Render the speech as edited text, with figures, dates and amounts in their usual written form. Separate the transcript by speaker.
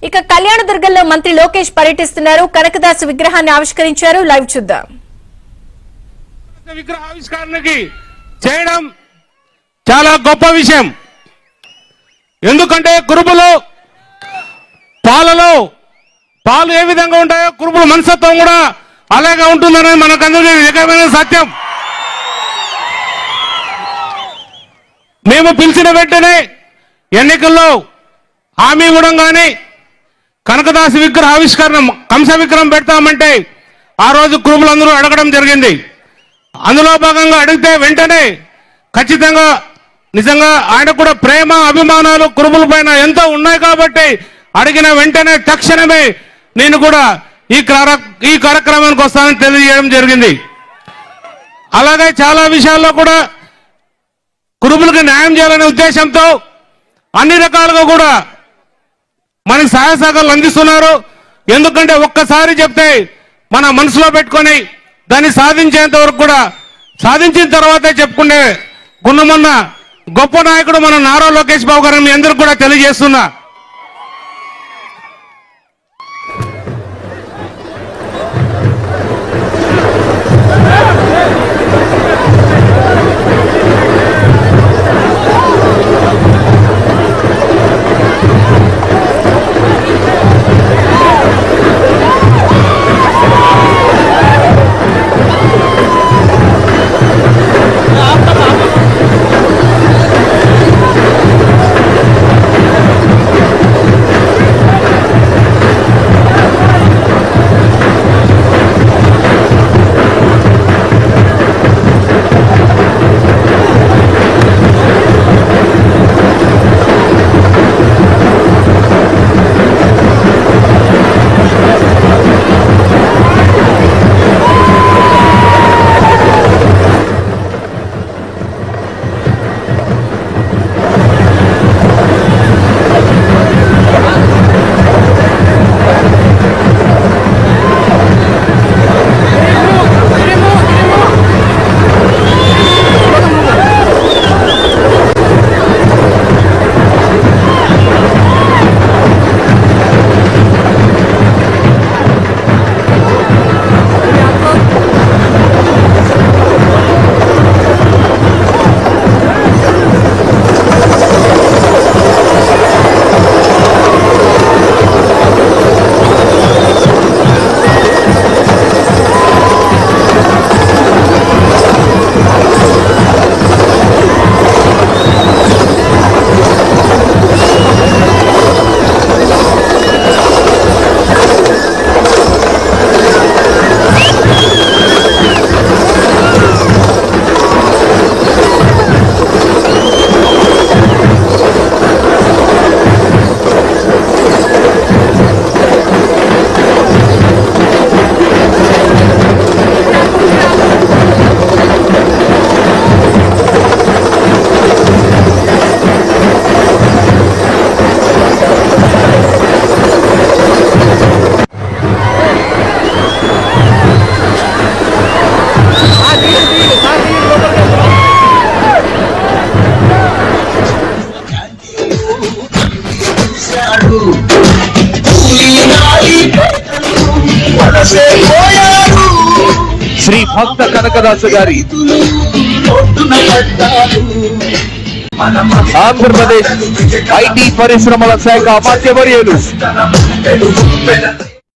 Speaker 1: ఇక కళ్యాణదుర్గంలో మంత్రి లోకేష్ పర్యటిస్తున్నారు. కనకదాసు విగ్రహాన్ని ఆవిష్కరించారు. లైవ్ చూద్దాం.
Speaker 2: విగ్రహ ఆవిష్కరణకి చేయడం చాలా గొప్ప విషయం. ఎందుకంటే కురుపులు పాలు ఏ విధంగా ఉంటాయో కురుపుల మనస్తత్వం కూడా అలాగే ఉంటుందని మనకందరికీ నిజమైన సత్యం. మేము పిలిచిన వెంటనే ఎన్నికల్లో హామీ ఇవ్వడం కానీ కనకదాసు విగ్రహ ఆవిష్కరణ కంస విగ్రహం పెడతామంటే ఆ రోజు కురుపులందరూ అడగడం జరిగింది. అందులో భాగంగా అడిగితే వెంటనే ఖచ్చితంగా నిజంగా ఆయన కూడా ప్రేమ అభిమానాలు కురుపుల పైన ఎంతో ఉన్నాయి కాబట్టి అడిగిన వెంటనే తక్షణమే నేను కూడా ఈ కార్యక్రమానికి వస్తానని తెలియజేయడం జరిగింది. అలాగే చాలా విషయాల్లో కూడా కురుపులకు న్యాయం చేయాలనే ఉద్దేశంతో అన్ని రకాలుగా కూడా మనకి సహాయ సహకారాలు అందిస్తున్నారు. ఎందుకంటే ఒక్కసారి చెప్తే మన మనసులో పెట్టుకొని దాన్ని సాధించేంత వరకు కూడా సాధించిన తర్వాతే చెప్పుకునే గుణమన్న గొప్ప నాయకుడు మన నారా లోకేష్ బాబు గారిని మీ అందరికి కూడా తెలియజేస్తున్నా.
Speaker 3: శ్రీ భక్త కనకదాసు గారి ఆంధ్రప్రదేశ్ ఐటీ పరిశ్రమల శాఖ అమాత్యవర్యులు